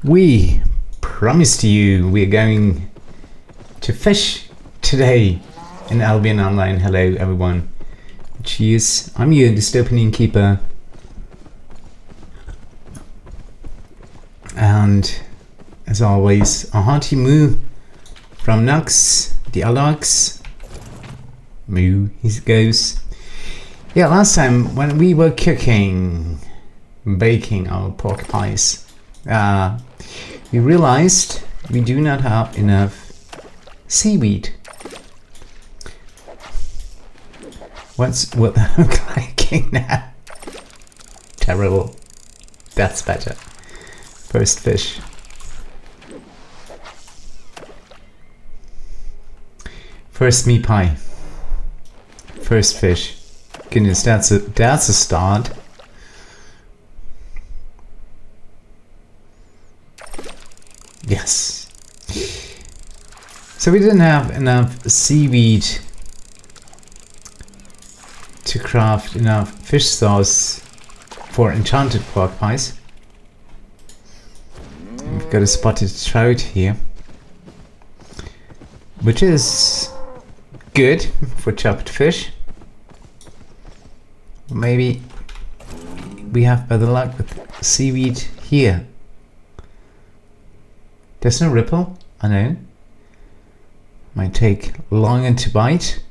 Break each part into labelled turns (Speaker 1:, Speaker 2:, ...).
Speaker 1: We promised you we're going to fish today in Albion Online. Hello everyone. Cheers. I'm your dystopian innkeeper. And as always, a hearty moo from Nux, the Alox. Moo, he goes. Yeah, last time when we were baking our pork pies, we realized we do not have enough seaweed. What's what that look like now? Terrible. That's better. First fish. First meat pie. First fish. Goodness, that's a start. Yes. So we didn't have enough seaweed to craft enough fish sauce for enchanted pork pies. We've got a spotted trout here, which is good for chopped fish. Maybe we have better luck with seaweed here. There's no ripple, I know. Might take longer to bite.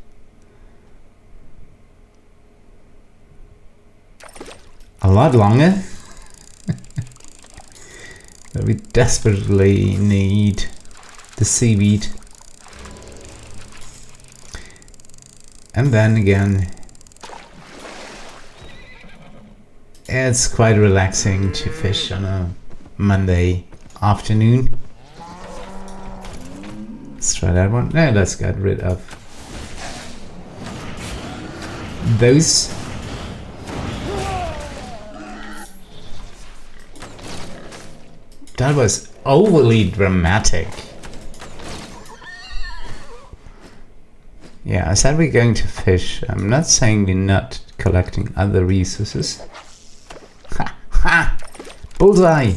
Speaker 1: A lot longer. But we desperately need the seaweed. And then again, it's quite relaxing to fish on a Monday afternoon. Let's try that one. No, let's get rid of those. That was overly dramatic. Yeah, I said we're going to fish. I'm not saying we're not collecting other resources. Ha! Ha! Bullseye!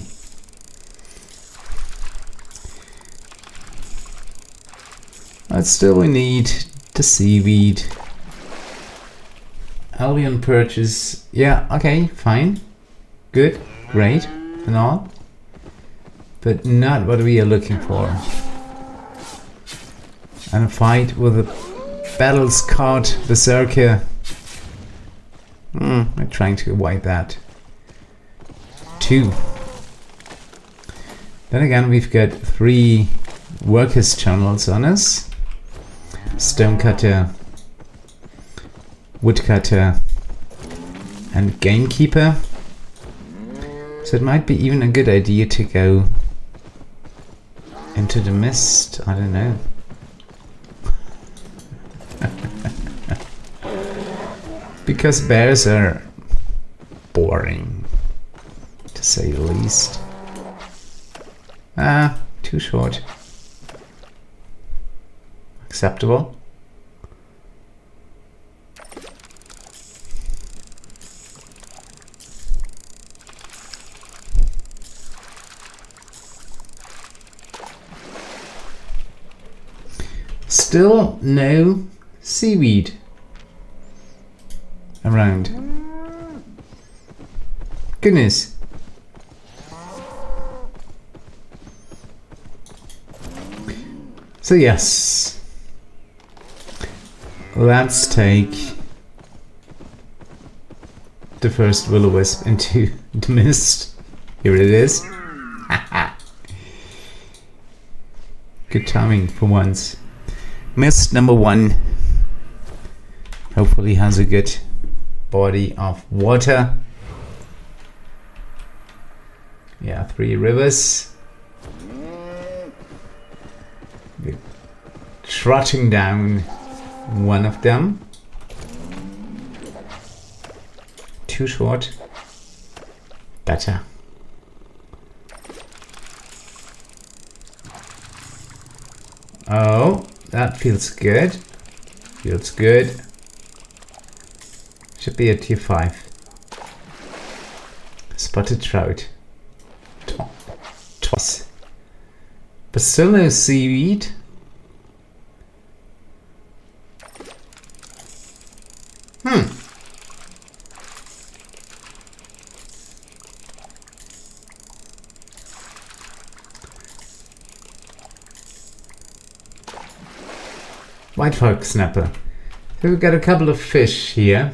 Speaker 1: But still we need the seaweed. Albion purchase. Yeah, okay, fine. Good, great, and all. But not what we are looking for. And a fight with a battle-scarred berserker. I'm trying to avoid that. 2. Then again, we've got 3 workers channels on us. Stonecutter, woodcutter, and gamekeeper. So it might be even a good idea to go into the mist. I don't know. Because bears are boring, to say the least. Too short. Acceptable. Still no seaweed around. Goodness. So yes, let's take the first will-o-wisp into the mist. Here it is. Good timing for once. Mist number 1 hopefully has a good body of water. Yeah, 3 rivers. We're trotting down one of them. Too short. Better. Oh, that feels good. Feels good. Should be a tier 5. Spotted trout. Twice. But still no seaweed. White fox snapper. So we've got a couple of fish here.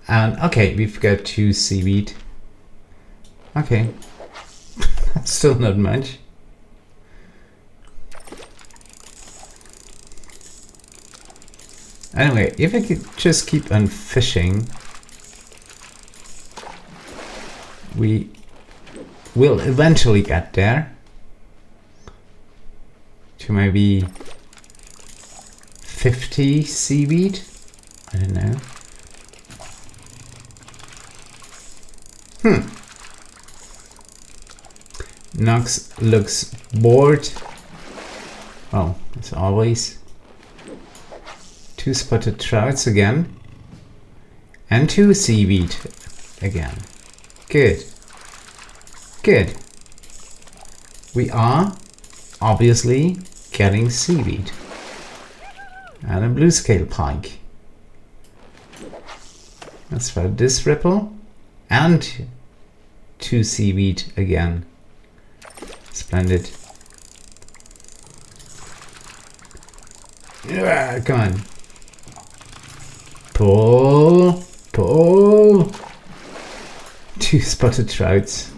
Speaker 1: And okay, we've got 2 seaweed. Okay. Still not much. Anyway, if I could just keep on fishing, we will eventually get there. To maybe 50 seaweed? I don't know. Nox looks bored. Oh, as always. 2 spotted trouts again. And 2 seaweed again. Good. Good. We are obviously getting seaweed. And a Bluescale Pike. Let's try this ripple. And 2 seaweed again. Splendid. Yeah, come on. Pull. Pull. 2 spotted trouts.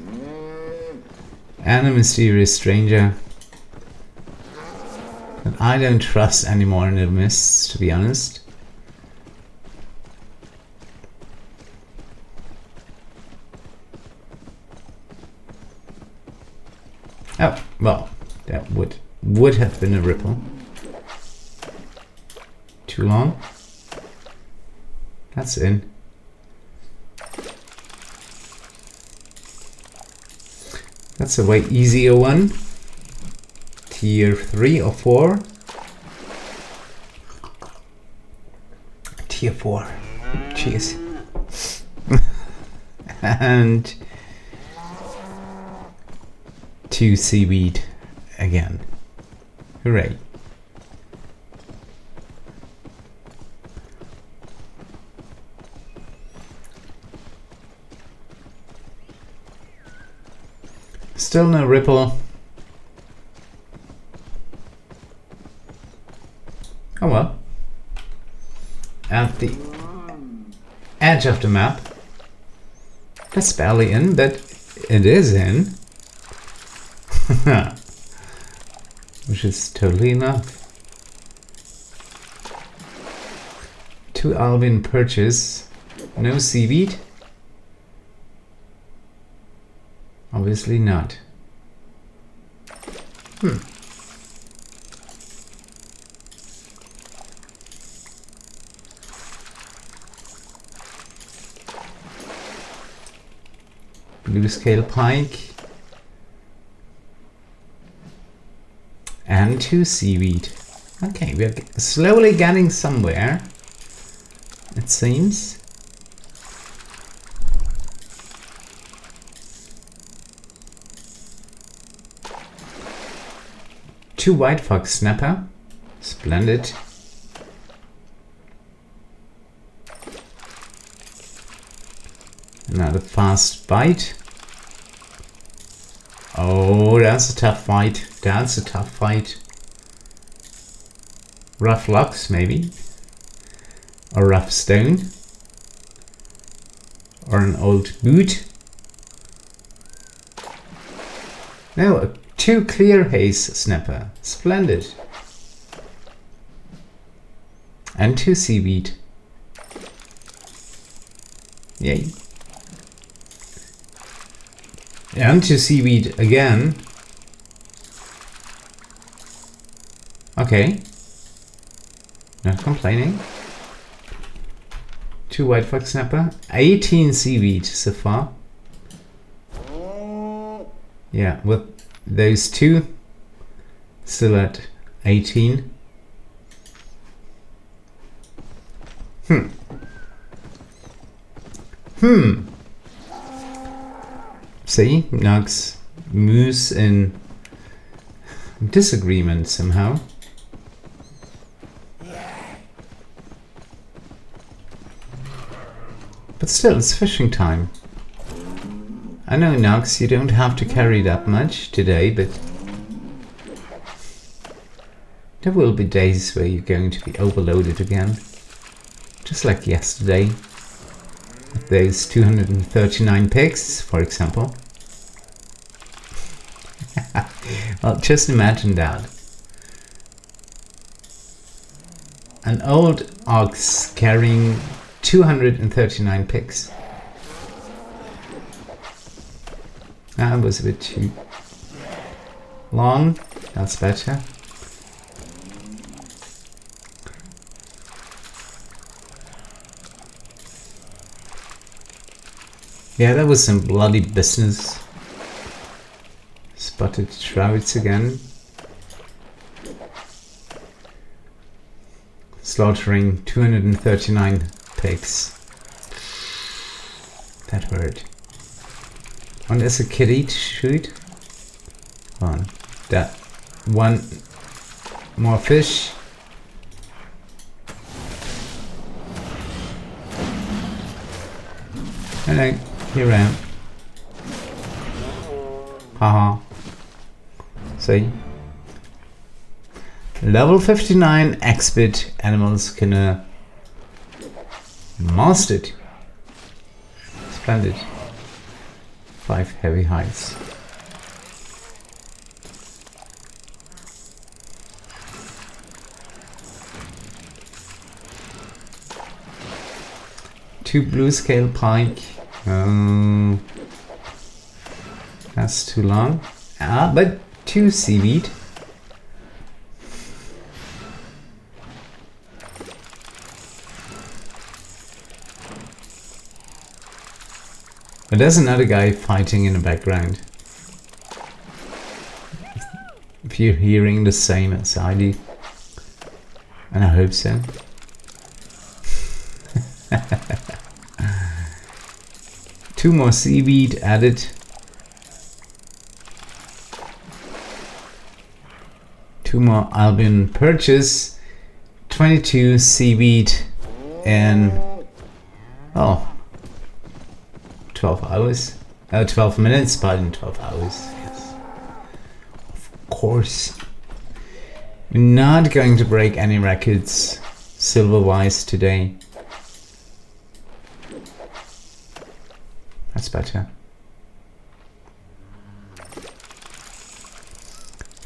Speaker 1: And a mysterious stranger. And I don't trust anymore in the mists, to be honest. Oh, well, that would have been a ripple. Too long. That's in. That's a way easier one. Tier 3 or 4. Tier 4. Cheers. And 2 seaweed again. Hooray. Still no ripple. Oh well. At the edge of the map. That's barely in, but it is in. Which is totally enough. 2 Albion perches. No seaweed? Obviously not. Bluescale Pike. And 2 seaweed. Okay, we're slowly getting somewhere, it seems. Two white fox snapper. Splendid. Another fast bite. Oh, that's a tough fight. That's a tough fight. Rough locks, maybe. Or rough stone. Or an old boot. No, a 2 Clearzhaze Snapper. Splendid. And 2 seaweed. Yay. And 2 seaweed again. Okay. Not complaining. 2 white fox snapper. 18 seaweed so far. Yeah, with those 2 still at 18. See, Nugs moose in disagreement somehow. But still, it's fishing time. I know, Nox, you don't have to carry that much today, but there will be days where you're going to be overloaded again. Just like yesterday. With those 239 pigs, for example. Well, just imagine that. An old ox carrying 239 pigs. That was a bit too long. That's better. Yeah, that was some bloody business. Spotted Trouts again. Slaughtering 239 pigs. That hurt. And there's a kitty to shoot. Hold on. That one more fish. Hello, here I am. Haha. See? Level 59 expert animals can master it. Splendid. 5 heavy hides. Two Bluescale Pike. That's too long. But 2 Seaweed. But there's another guy fighting in the background. If you're hearing the same as I do. And I hope so. Two more Seaweed added. 2 more Albion purchase. 22 Seaweed and 12 hours. 12 minutes, pardon, 12 hours. Yes. Of course. We're not going to break any records silver-wise today. That's better.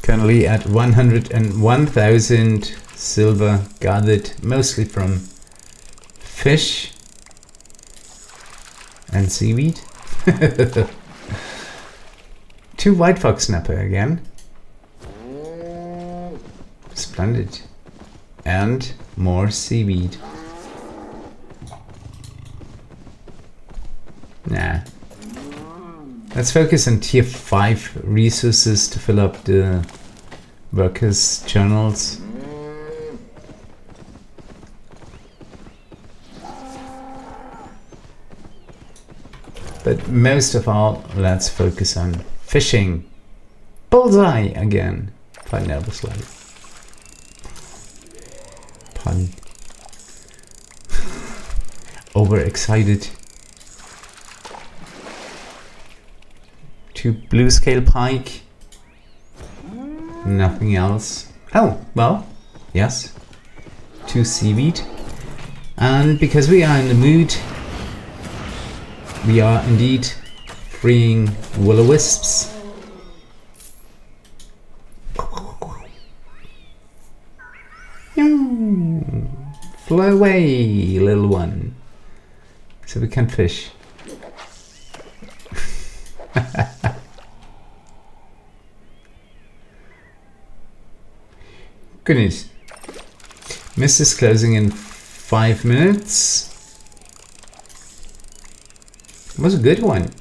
Speaker 1: Currently at 101,000 silver gathered, mostly from fish and seaweed. 2 white fox snapper again. Splendid. And more seaweed. Nah. Let's focus on tier 5 resources to fill up the workers' journals. But most of all, let's focus on fishing. Bullseye again. Quite nervously. Pun. Overexcited. 2 Bluescale Pike. Nothing else. Oh, well, yes. 2 Seaweed. And because we are in the mood, we are indeed freeing Will-o-Wisps. Fly away, little one. So we can fish. Goodness. Mist is closing in 5 minutes. It was a good one.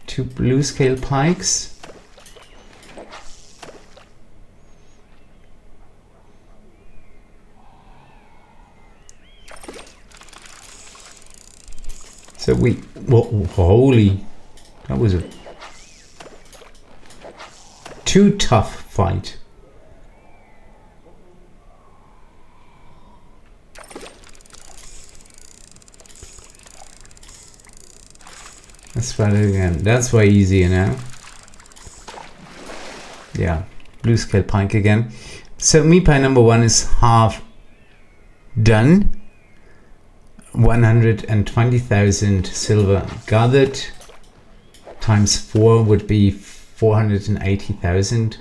Speaker 1: 2 Bluescale Pikes. So we, well, holy That was a too tough fight. Let's try it again. That's way easier now. Yeah, Bluescale Pike again. So meat pie number 1 is half done. 120,000 silver gathered. Times 4 would be 480,000.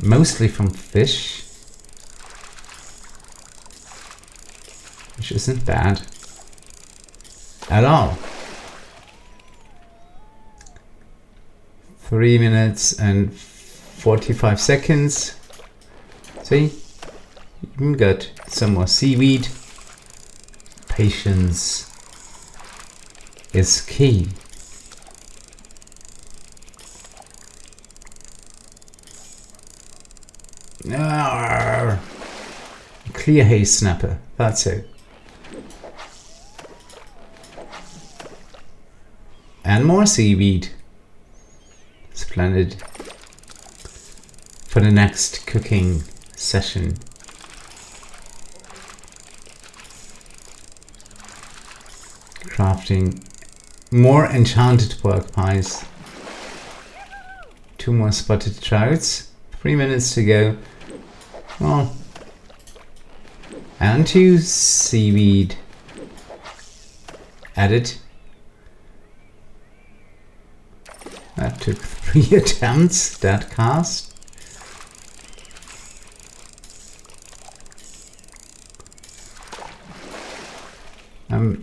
Speaker 1: Mostly from fish. Which isn't bad. At all. 3 minutes and 45 seconds. See? You can get some more seaweed. Patience is key. Clearzhaze Snapper. That's it. And more seaweed. Splendid. For the next cooking session. Crafting more enchanted pork pies. 2 more spotted trouts. 3 minutes to go. Well, and 2 seaweed added. That took 3 attempts, that cast.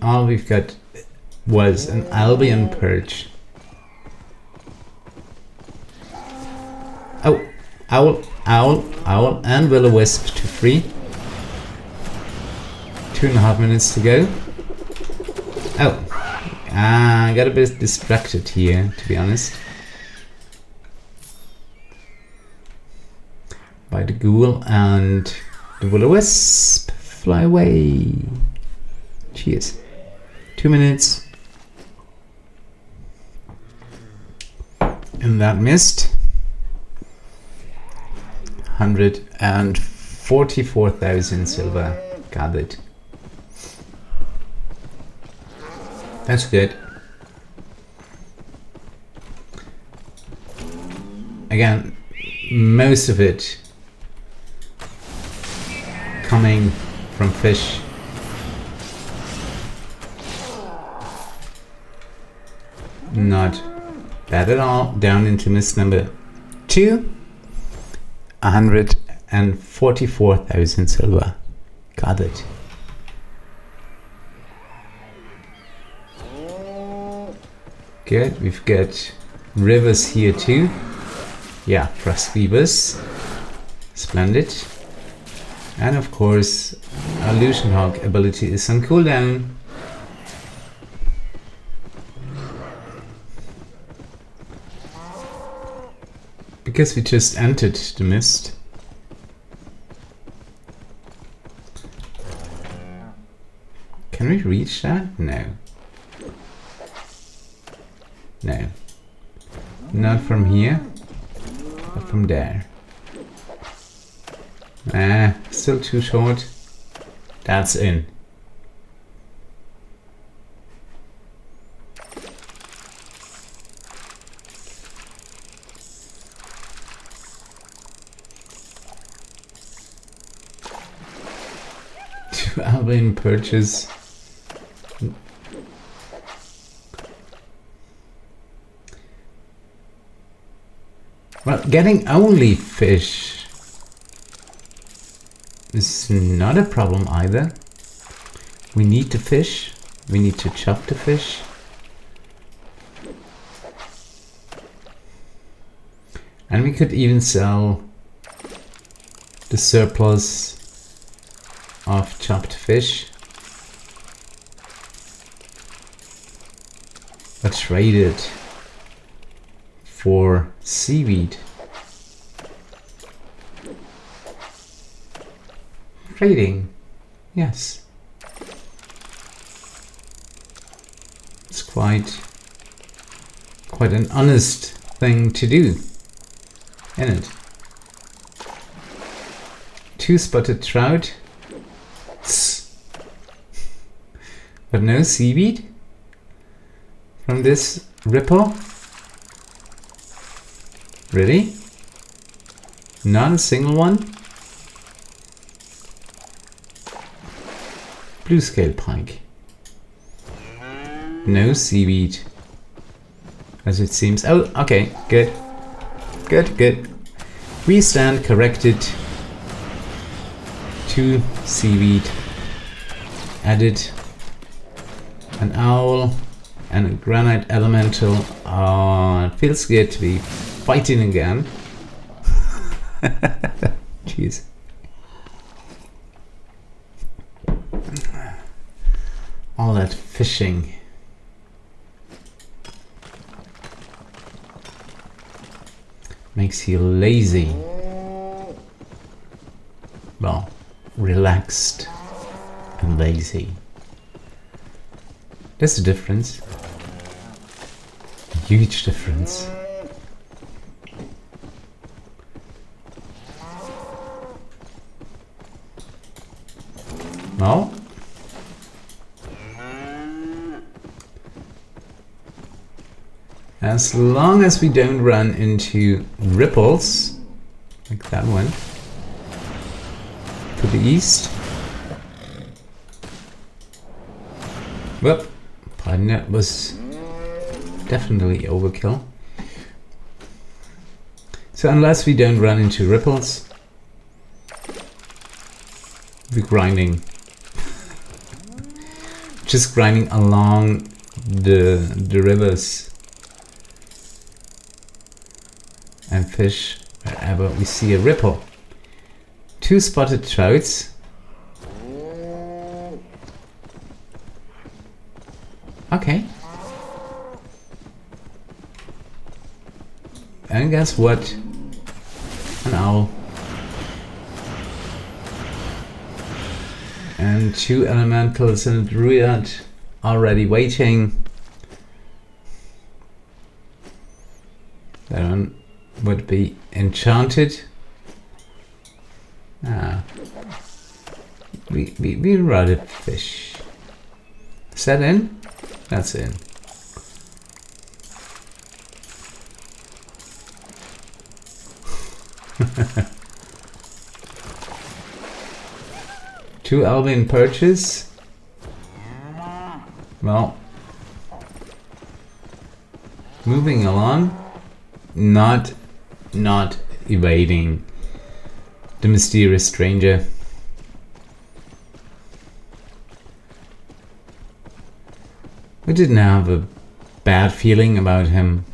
Speaker 1: All we've got was an Albion perch. Oh, owl, and Will-o-Wisp to 3. 2.5 minutes to go. Oh, I got a bit distracted here, to be honest. By the ghoul and the Will-o-Wisp. Fly away. Cheers. 2 minutes. And that missed. 144,000 silver gathered. That's good. Again, most of it coming from fish. Not bad at all. Down into mist number 2. 144,000 silver gathered. Good. We've got rivers here too. Yeah, frost weavers. Splendid. And of course, our illusion hog ability is on cooldown. Because we just entered the mist. Can we reach that? No. No. Not from here, but from there. Still too short. That's in. Albion perches. Well, getting only fish is not a problem either. We need the fish. We need to chop the fish. And we could even sell the surplus of chopped fish, but trade it for seaweed. Trading, yes. It's quite quite an honest thing to do, isn't it? 2 spotted trout. But no seaweed from this ripple? Really? Not a single one? Bluescale Pike. No seaweed. As it seems. Oh, okay, good. Good, good. We stand corrected. 2 seaweed added. An owl and a granite elemental. Oh, it feels good to be fighting again. Jeez. All that fishing. Makes you lazy. Well, relaxed and lazy. There's a difference. A huge difference. Well, as long as we don't run into ripples, like that one, to the east. Whoop. Pardon, that was definitely overkill. So unless we don't run into ripples, we're grinding. Just grinding along the rivers and fish wherever we see a ripple. 2 spotted trouts. Okay. And guess what? An owl. And 2 elementals and a druid already waiting. That one would be enchanted. Ah. We rather fish. Is that in? That's in. Two Albion perches. Well, moving along, not evading the mysterious stranger. We didn't have a bad feeling about him.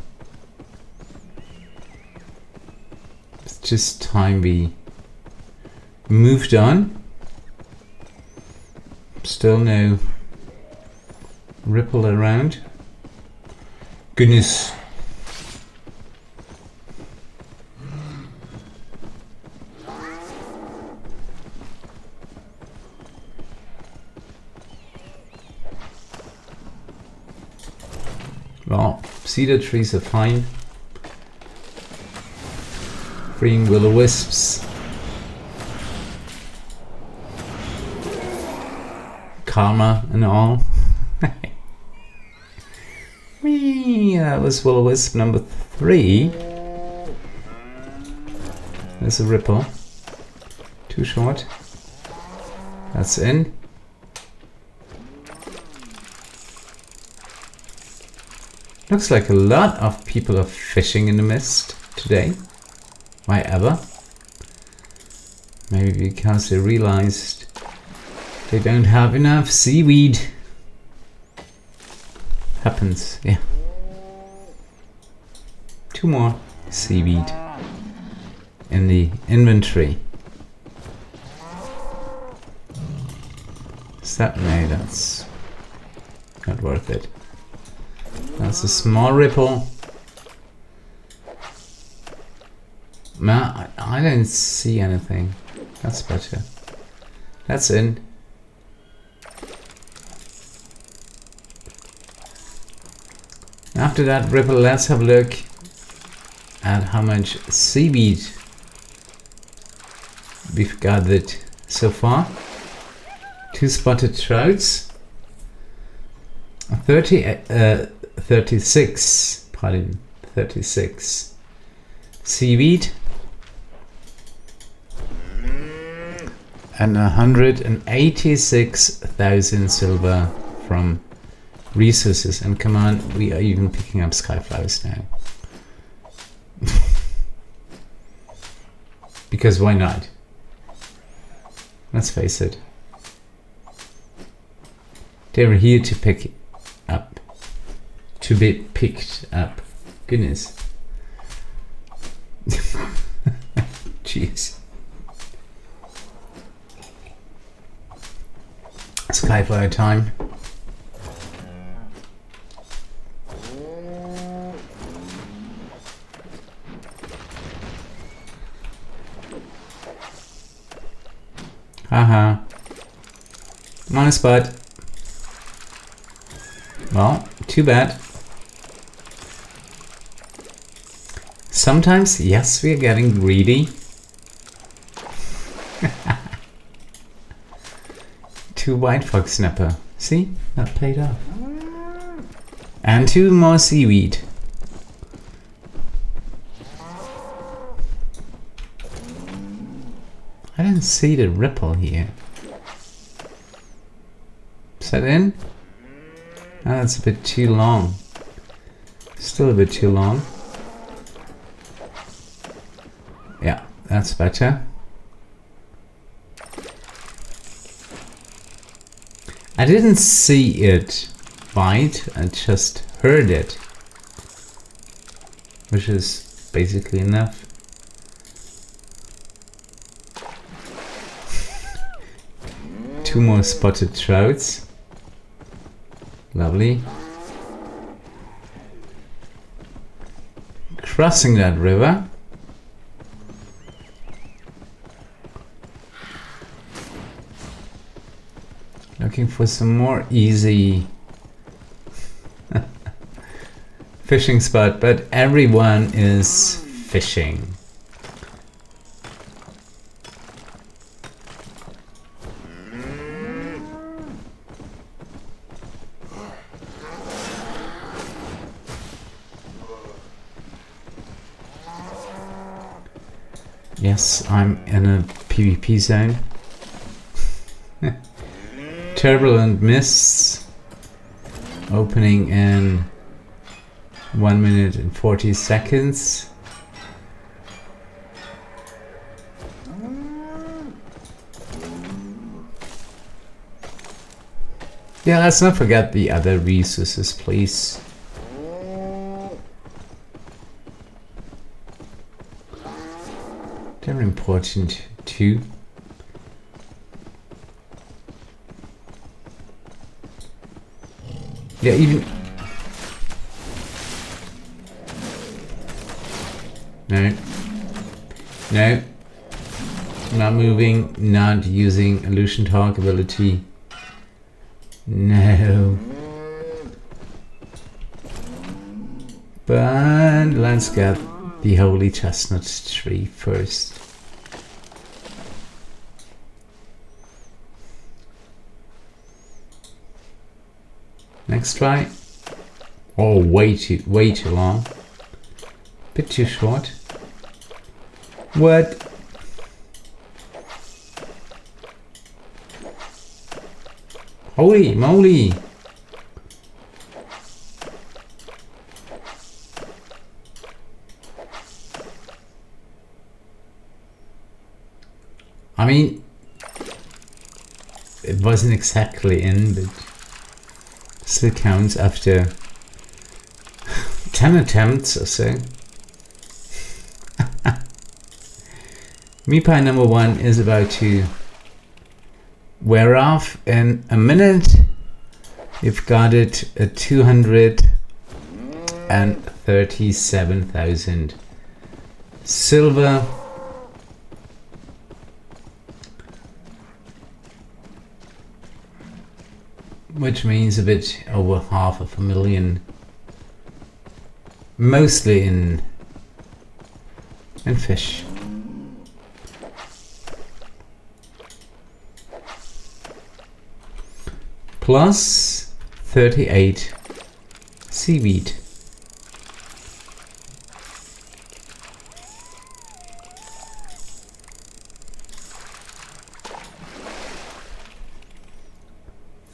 Speaker 1: It's just time we moved on. Still no ripple around. Goodness. Well, cedar trees are fine. Freeing will-o-wisps. Karma and all. That was will-o-wisp number 3. There's a ripple. Too short. That's in. Looks like a lot of people are fishing in the mist today. Why ever? Maybe because they realized they don't have enough seaweed. Happens, yeah. 2 more seaweed in the inventory. Is that? No, that's not worth it. That's a small ripple. No, I don't see anything. That's better. That's in. After that ripple, let's have a look at how much seaweed we've gathered so far. 2 spotted trouts, 36 seaweed, and 186,000 silver from resources. And come on, we are even picking up skyflowers now. Because why not? Let's face it. They were here to pick up. To be picked up. Goodness. Jeez. Skyflower time. Haha. I'm on a spot. Well, too bad. Sometimes, yes, we are getting greedy. 2 white fox snapper. See? That paid off. And 2 more seaweed. I didn't see the ripple here. Is that in? Oh, that's a bit too long. Still a bit too long. Yeah, that's better. I didn't see it bite, I just heard it. Which is basically enough. Two more spotted trouts. Lovely. Crossing that river. Looking for some more easy fishing spot, but everyone is fishing. Yes, I'm in a PvP zone. Turbulent mists opening in 1 minute and 40 seconds. Yeah, let's not forget the other resources, please. They're important too. Yeah, even... No. No. Not moving, not using illusion talk ability. No. But let's get the holy chestnut tree first. Next try. Oh, way too long. Bit too short. What? Holy moly! I mean, it wasn't exactly in, but still counts after 10 attempts or so. Meat number 1 is about to wear off in a minute. We've got it at 237,000 silver. Which means a bit over 500,000 mostly in fish. Plus 38 seaweed.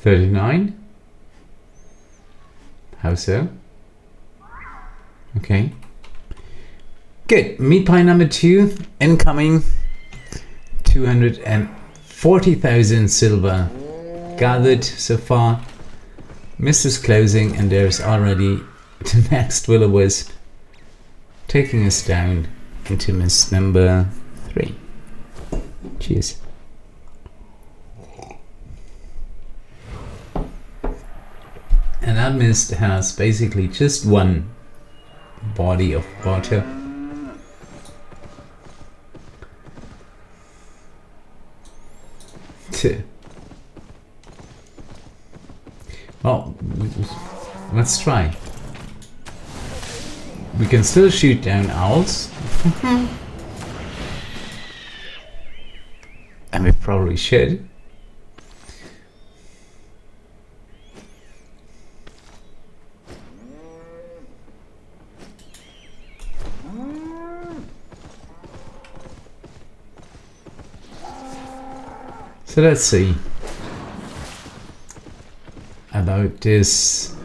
Speaker 1: $39. How so? Okay. Good. Meat pie number 2 incoming. 240,000 silver gathered so far. Mist is closing and there's already the next Will-o-Wisp taking us down into mist number 3. Cheers. And that mist has basically just one body of water. Well, let's try. We can still shoot down owls. And we probably should. So let's see about this.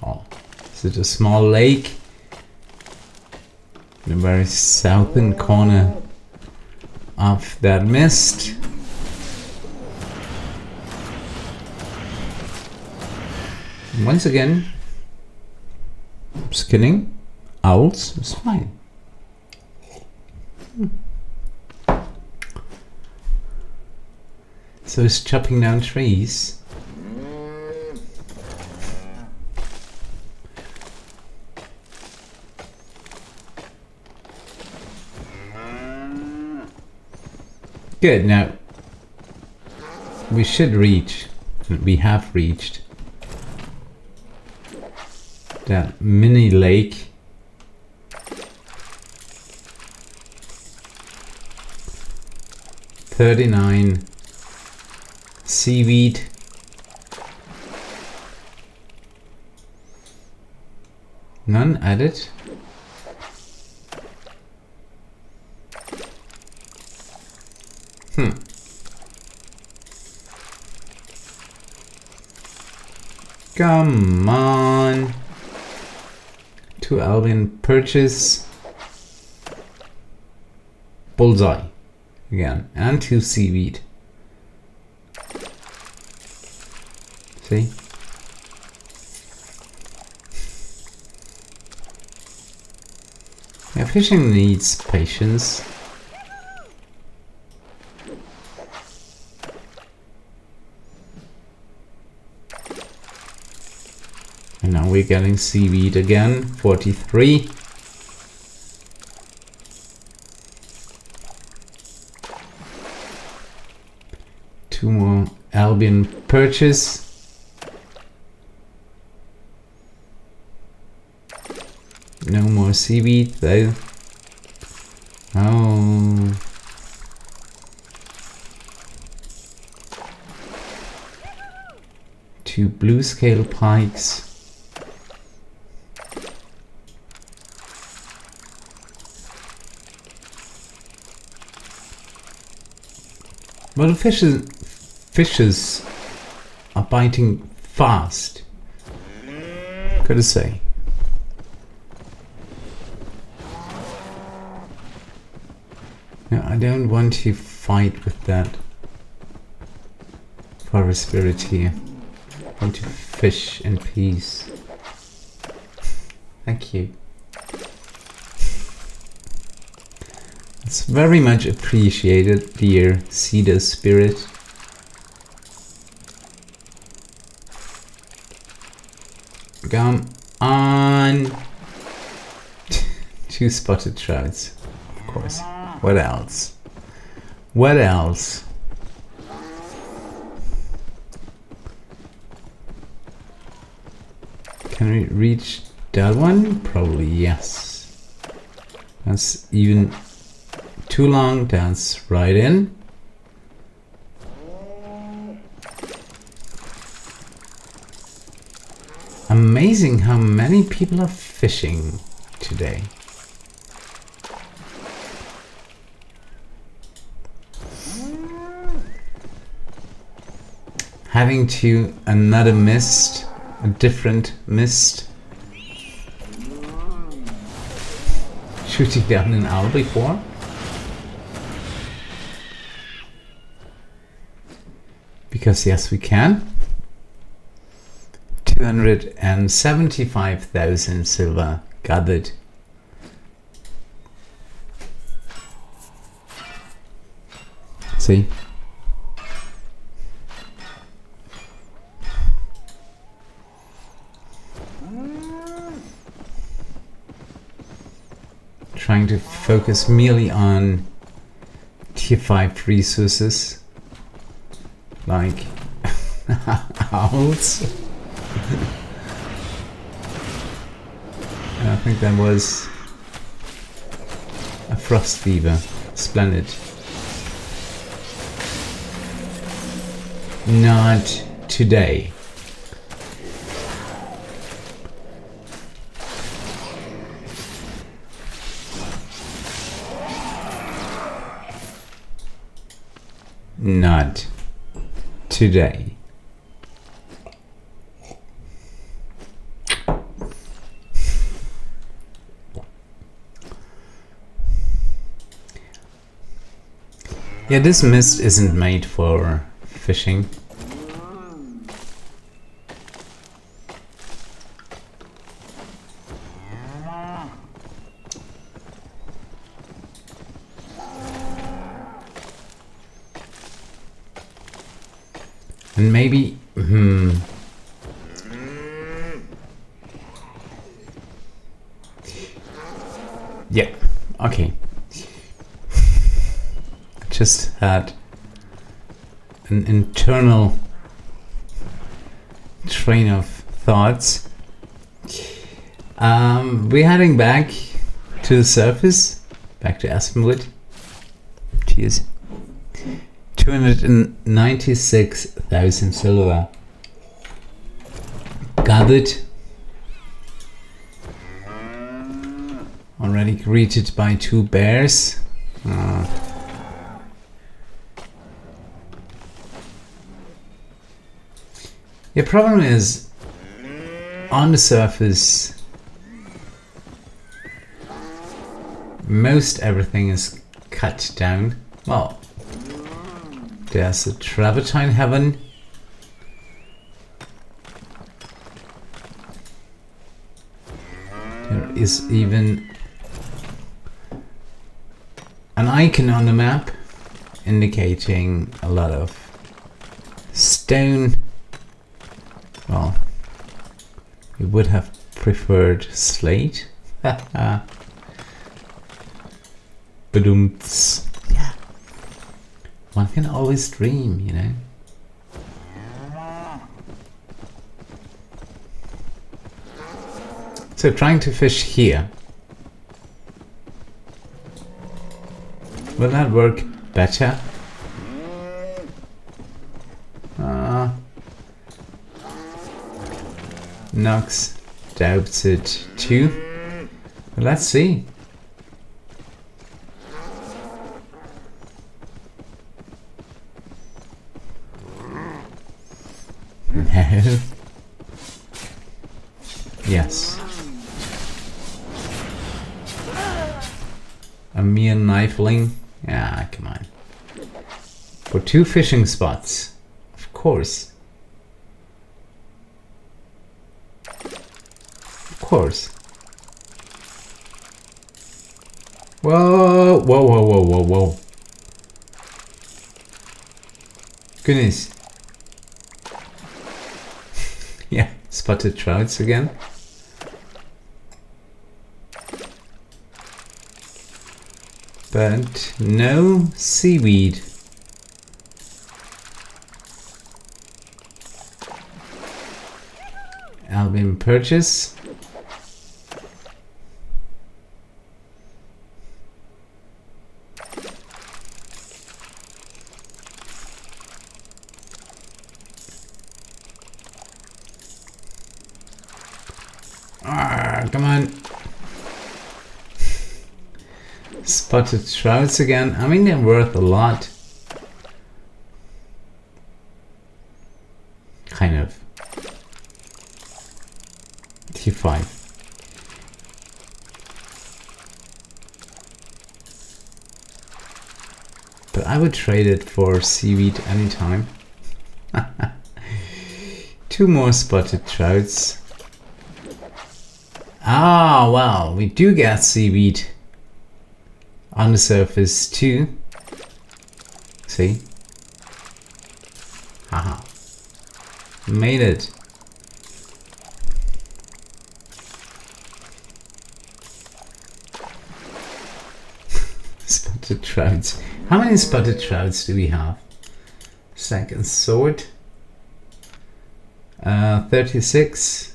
Speaker 1: Oh, is it a small lake in the very southern corner of that mist? Once again, skinning owls is fine. So it's chopping down trees. Good, now we should reach, we have reached that mini lake. $39 seaweed. None added. Come on. 2 Albion purchase. Bullseye again, and 2 seaweed. See? Yeah, fishing needs patience. And now we're getting seaweed again, 43. Two more Albion purchase. No more seaweed though. Oh. Two Bluescale pikes. Well, the fishes are biting fast, gotta say. No, I don't want to fight with that forest spirit here. I want to fish in peace. Thank you. It's very much appreciated, dear Cedar Spirit. Come on. 2 spotted trouts, of course. What else? What else? Can we reach that one? Probably yes. That's even too long. That's right in. Amazing how many people are fishing today. Heading to another mist, a different mist. Shooting down an owl before. Because yes, we can. 275,000 silver gathered. See? Trying to focus merely on tier 5 resources like owls. I think that was a frost fever. Splendid. Not today. Not today. Yeah, this mist isn't made for fishing. And maybe, yeah, okay. Just had an internal train of thoughts. We're heading back to the surface, back to Aspenwood. Cheers. 296,000 silver gathered. Already greeted by 2 bears. The problem is, on the surface, most everything is cut down. Well, there's a Travertine heaven. There is even an icon on the map indicating a lot of stone. Well, we would have preferred slate. Badumts. Yeah. One can always dream, you know. So trying to fish here. Will that work better? Nox doubts it too. But let's see. No. Yes. A mere knifeling? Ah, come on. For 2 fishing spots. Of course. Of course. Whoa, whoa, whoa, whoa, whoa, whoa. Goodness. Yeah, spotted trouts again. But no seaweed. Albion purchase. Come on. Spotted Trouts again. I mean, they're worth a lot. Kind of. T5. But I would trade it for Seaweed anytime. 2 more Spotted Trouts. Ah, well, we do get Seaweed on the surface too. See? Haha. Made it. Spotted Trouts. How many Spotted Trouts do we have? Second sword. 36.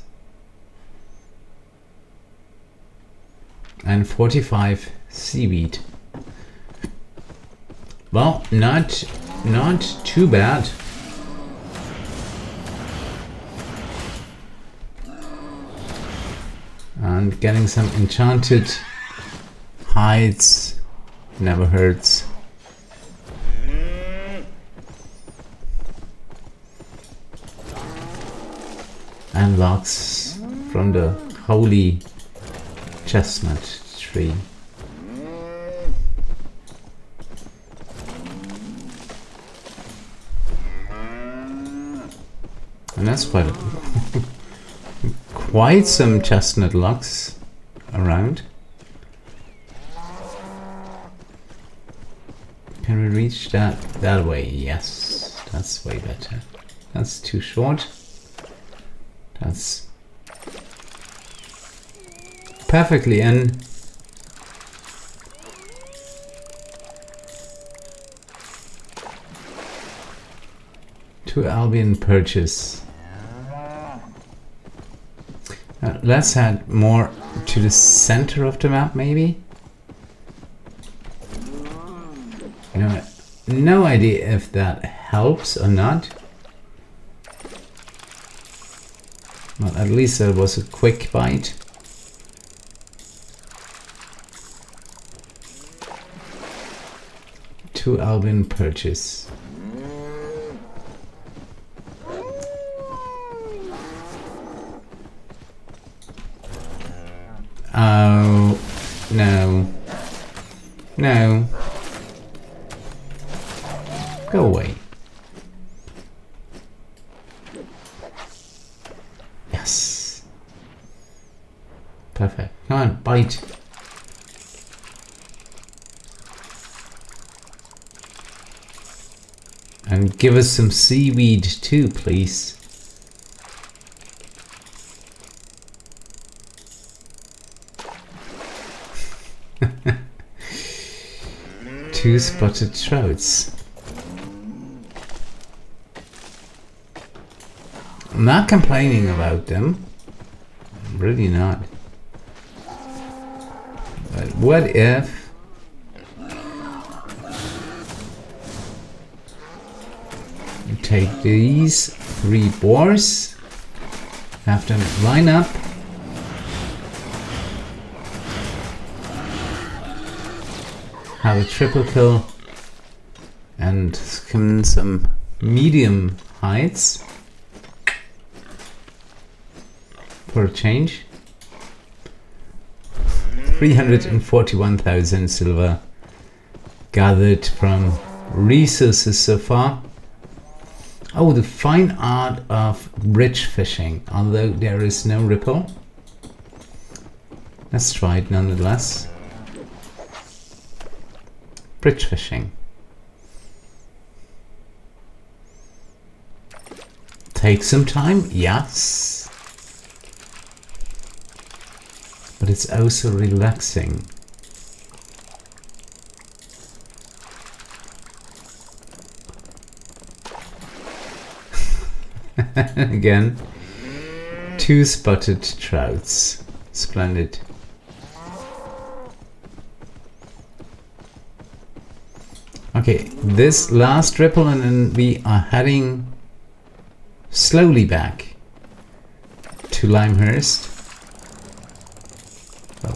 Speaker 1: And 45 Seaweed. Well, not too bad. And getting some enchanted hides never hurts. And logs from the holy chestnut tree. And that's quite some chestnut logs around. Can we reach that way? Yes, that's way better. That's too short. That's perfectly in. To Albion purchase. Let's head more to the center of the map, maybe. You know, no idea if that helps or not. Well, at least there was a quick bite. To Albion purchase. Oh, no. No. Go away. Yes. Perfect. Come on, bite. And give us some seaweed too, please. Two spotted trouts. I'm not complaining about them. I'm really not. But what if you take these 3 boars, have them line up, have a triple kill, and skim some medium hides for a change. 341,000 silver gathered from resources so far. Oh, the fine art of bridge fishing, although there is no ripple. Let's try it nonetheless. Bridge fishing. Take some time, yes. But it's also relaxing. Again, 2 spotted trouts. Splendid. Okay, this last ripple and then we are heading slowly back to Lymhurst.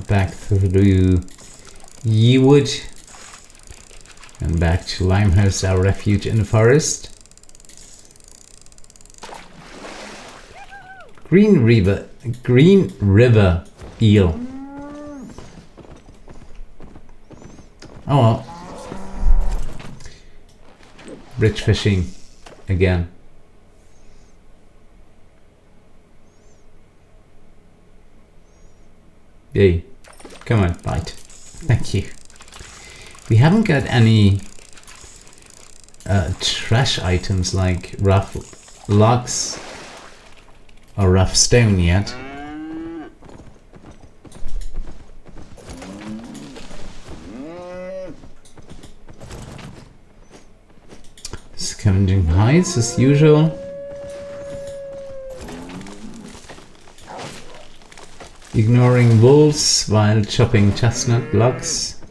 Speaker 1: Back through Yew Wood and back to Lymhurst, our refuge in the forest. Green River eel. Oh well. Bridge fishing again. Yay. Come on, bite. Thank you. We haven't got any trash items like rough logs or rough stone yet. Scavenging Bear-Hides as usual. Ignoring wolves while chopping chestnut logs.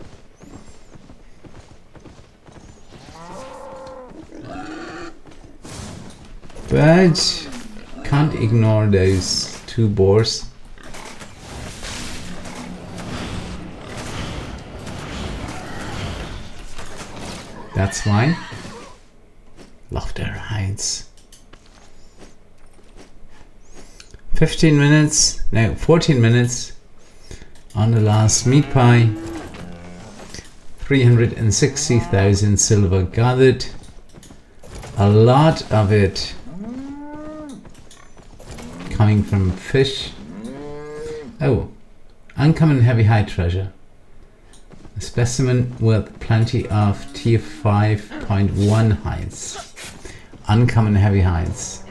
Speaker 1: But can't ignore those 2 boars. That's fine. Love their hides. 15 minutes, no, 14 minutes on the last meat pie. 360,000 silver gathered. A lot of it coming from fish. Oh, uncommon heavy hide treasure. A specimen with plenty of tier 5.1 hides. Uncommon heavy hides.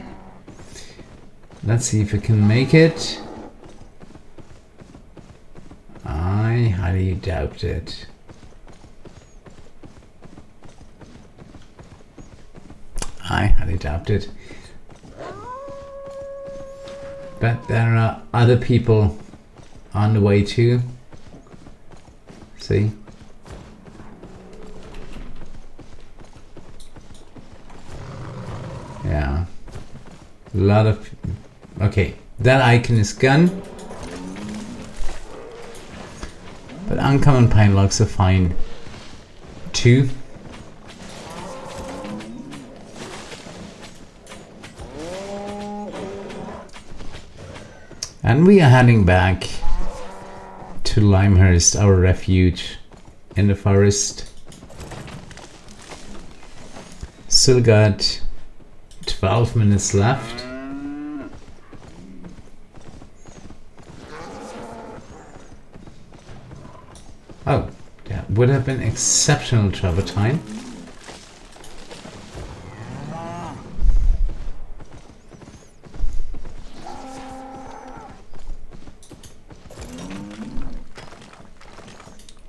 Speaker 1: Let's see if we can make it. I highly doubt it. I highly doubt it. But there are other people on the way too. See? Yeah. A lot of... Okay, that icon is gone. But uncommon pine logs are fine too. And we are heading back to Lymhurst, our refuge in the forest. Still got 12 minutes left. Oh, that would have been exceptional Travertine.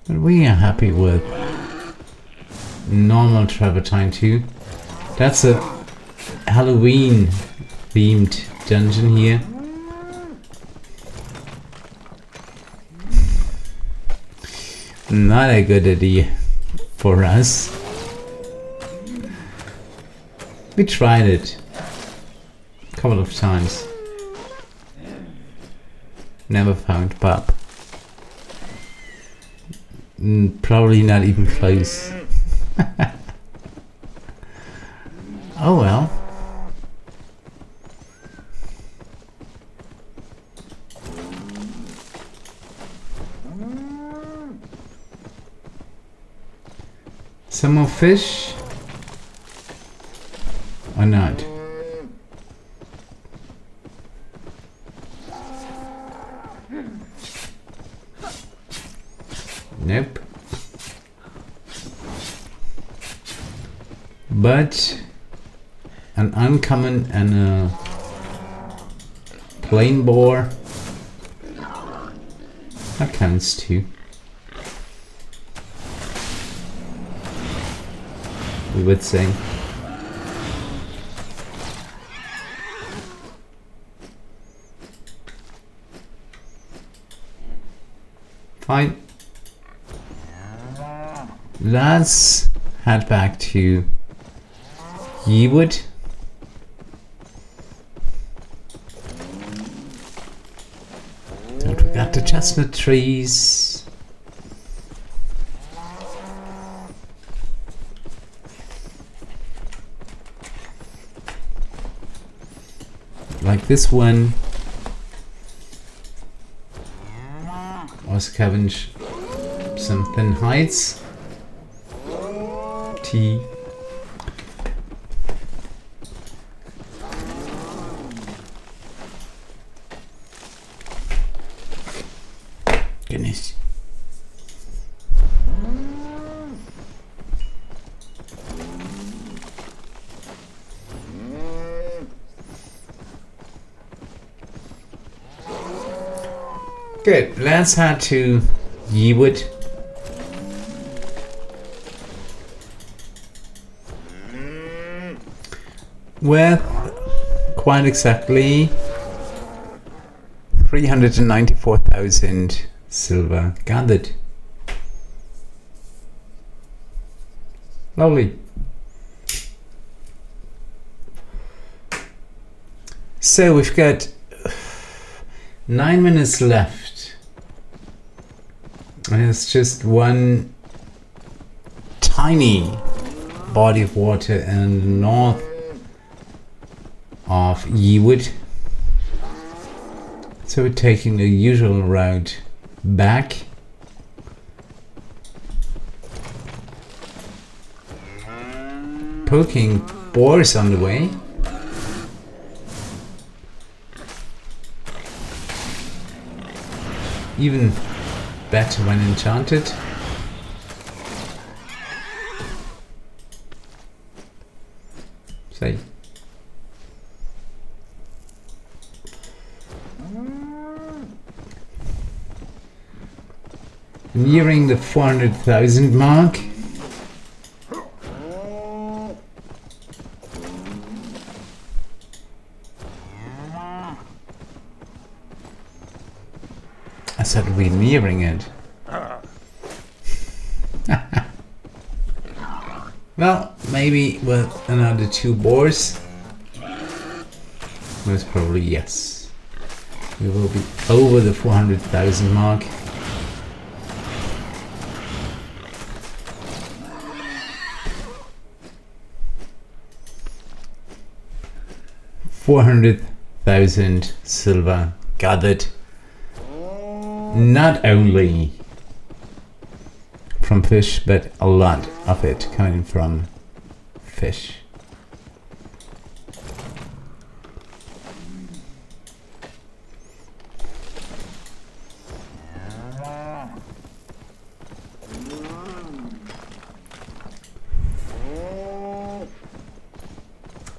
Speaker 1: But we are happy with normal Travertine too. That's a Halloween themed dungeon here. Not a good idea for us. We tried it a couple of times. Never found pub. Probably not even close. Oh well. Some more fish? Or not? Nope. But an uncommon and a plain boar, that counts too. We would say. Fine. Let's head back to Yew Wood. Don't forget the chestnut trees. Like this one. Or scavenge some thin hides. Tea. Goodness. Good, let's head to Yew Wood. With quite exactly 394,000 silver gathered. Lovely. So we've got 9 minutes left. And it's just one tiny body of water in the north of Yew Wood. So we're taking the usual route back. Poking boars on the way. Even better when enchanted. Say. Nearing the 400,000 mark. I said we're nearing it. Well, maybe with another 2 boars. Most probably yes. We will be over the 400,000 mark. $400,000 silver gathered. Not only from fish, but a lot of it coming from fish.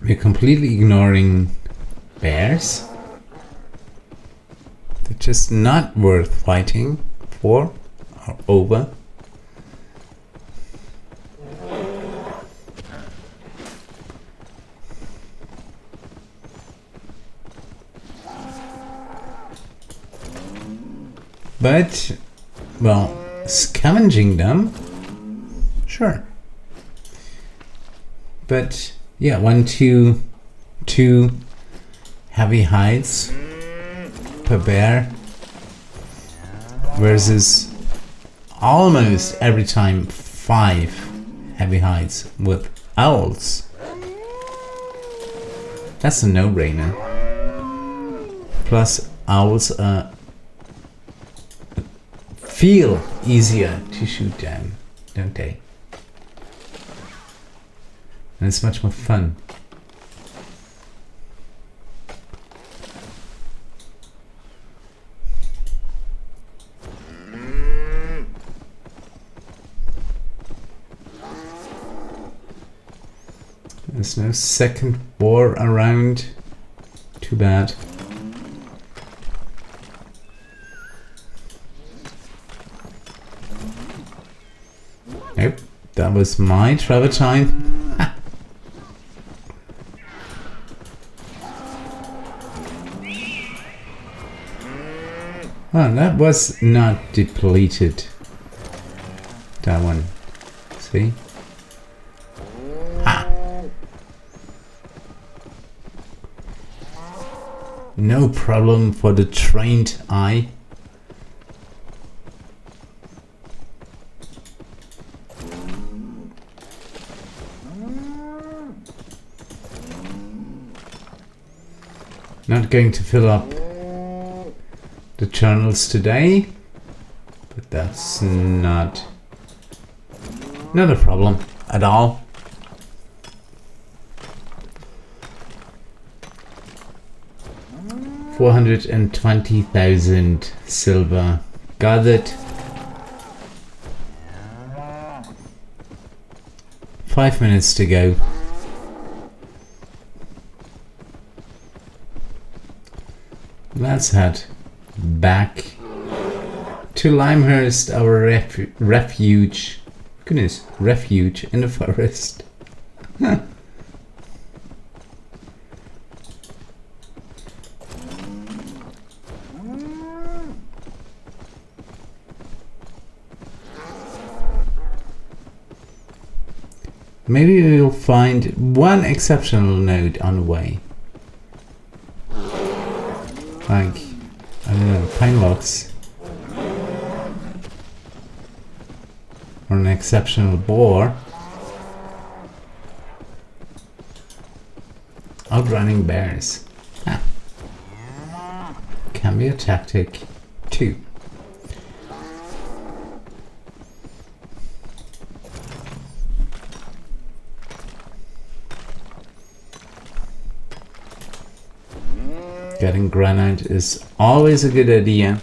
Speaker 1: We're completely ignoring bears. They're just not worth fighting for or over. But, well, scavenging them, sure. But, yeah, 1, 2 heavy hides per bear versus almost every time 5 heavy hides with owls. That's a no-brainer. Plus, owls feel easier to shoot down, don't they? And it's much more fun. There's no second boar around. Too bad. Nope, that was my Travertine. Oh, that was not depleted. That one. See? Ha! No problem for the trained eye. Not going to fill up the journals today, but that's not a problem at all. $420,000 silver gathered. 5 minutes to go. Let's head back to Lymhurst, our refuge. Goodness, refuge in the forest. Maybe we'll find one exceptional node on the way. Like, I don't know, pine logs. Or an exceptional boar. Outrunning bears. Ah. Can be a tactic too. Getting granite is always a good idea.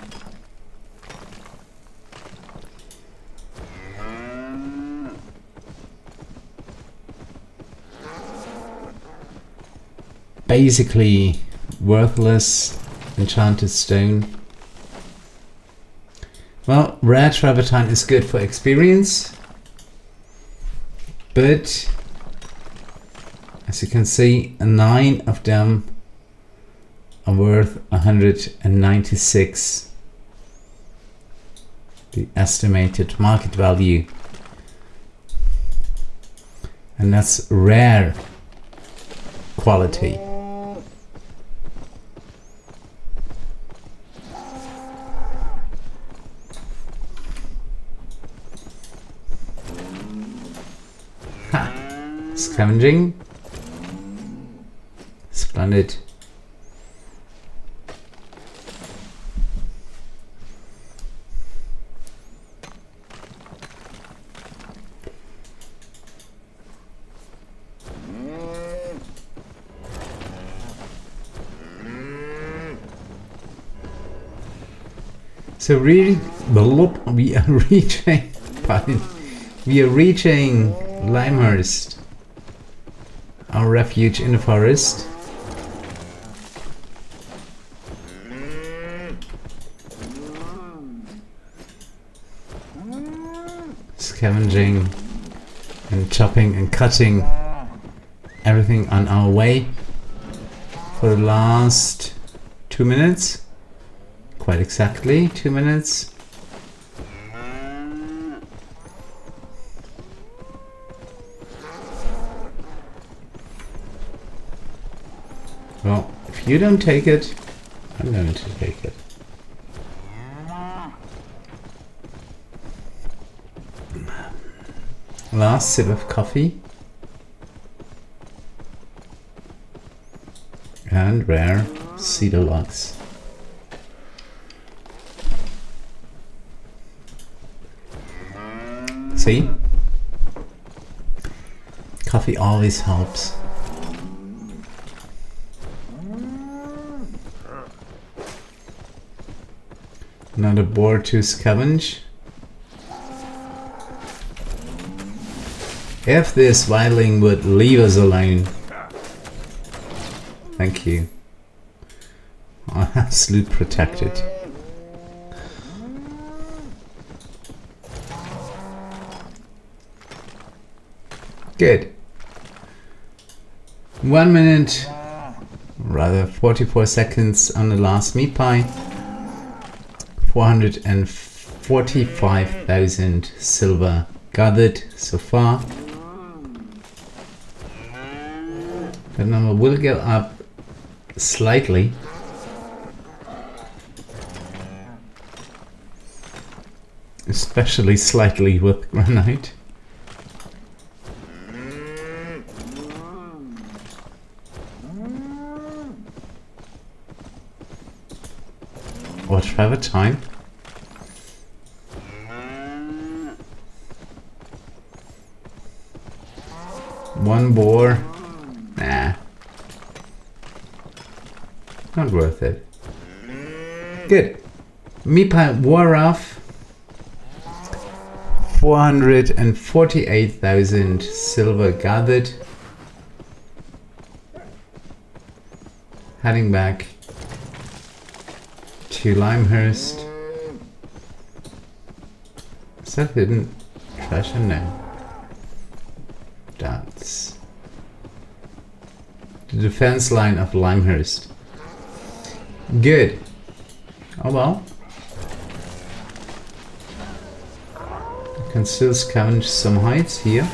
Speaker 1: Basically worthless enchanted stone. Well, rare Travertine is good for experience, but as you can see, 9 of them are worth 196, the estimated market value, and that's rare quality. Ha! Scavenging. Splendid. So really, we are reaching, Lymhurst, our refuge in the forest. Scavenging and chopping and cutting everything on our way for the last 2 minutes. Quite exactly 2 minutes. Well, if you don't take it, I'm going to take it. Last sip of coffee. And rare cedar logs. See? Coffee always helps. Another boar to scavenge. If this wildling would leave us alone. Thank you. I have sloop protected. Good. 1 minute, rather 44 seconds on the last meat pie. 445,000 silver gathered so far. That number will go up slightly. Especially slightly with granite. Or Travertine. One boar. Nah. Not worth it. Good. Meepa wore off. 448,000 silver gathered. Heading back to Lymhurst. Is that hidden treasure? No. That's the defense line of Lymhurst. Good. Oh well. I can still scavenge some hides here.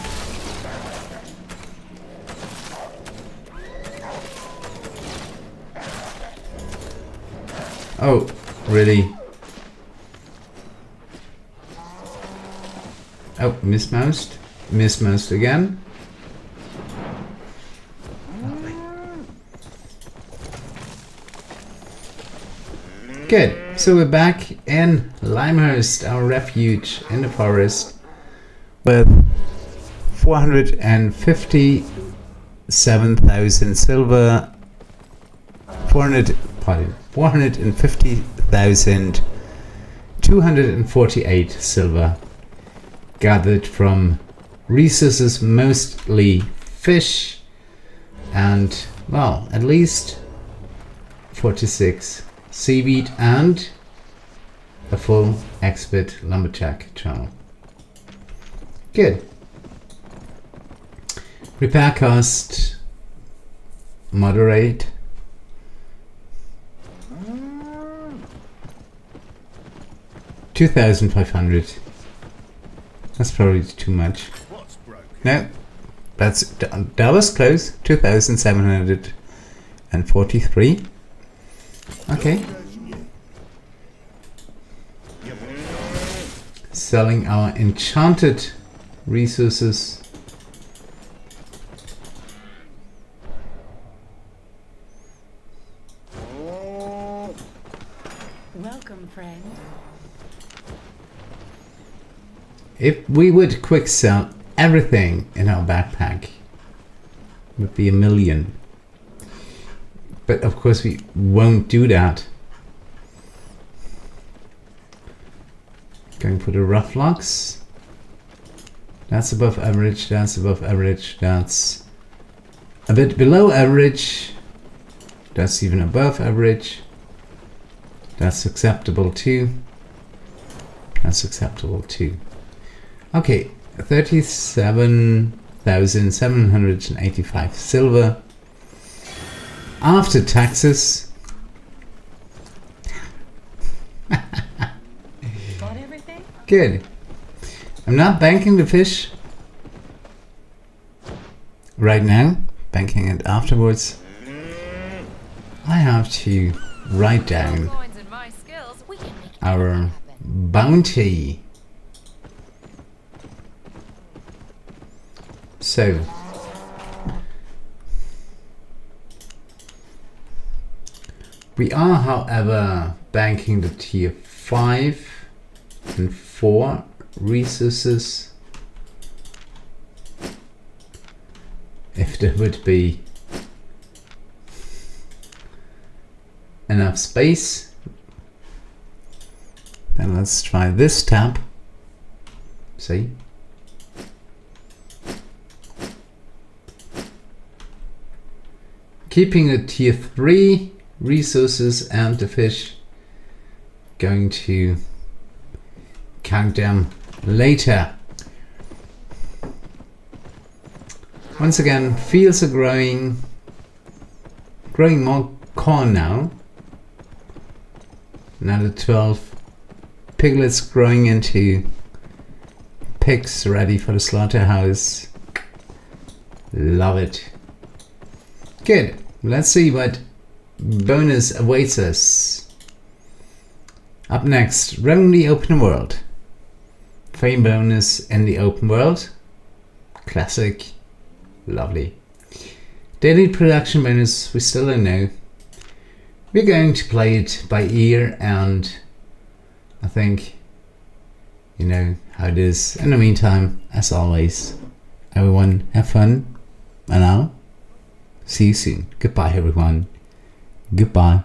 Speaker 1: Oh, really? Oh, mismoused. Mismoused again. Good. So we're back in Lymhurst, our refuge in the forest, with 457,000 silver, 450,248 silver gathered from resources, mostly fish, and, well, at least 46 seaweed and a full expert lumberjack channel. Good. Repair cost moderate. $2,500. That's probably too much. No, that was close. 2,743. Okay. Selling our enchanted resources.
Speaker 2: Welcome, friend.
Speaker 1: If we would quick sell everything in our backpack, it would be $1 million. But of course we won't do that. Going for the rough logs. That's above average, that's above average, that's a bit below average. That's even above average. That's acceptable too. That's acceptable too. Okay, 37,785 silver. After taxes.
Speaker 2: Got everything?
Speaker 1: Good. I'm not banking the fish right now, banking it afterwards. I have to write down our bounty. So we are, however, banking the tier 5 and 4 resources. If there would be enough space, then let's try this tab. See? Keeping the tier 3 resources and the fish, going to count them later. Once again, fields are growing more corn now. Another 12 piglets growing into pigs ready for the slaughterhouse. Love it. Good. Let's see what bonus awaits us. Up next, roam the open world. Fame bonus in the open world. Classic. Lovely. Daily production bonus, we still don't know. We're going to play it by ear, and I think you know how it is. In the meantime, as always, everyone have fun, and I'll see you soon. Goodbye, everyone. Goodbye.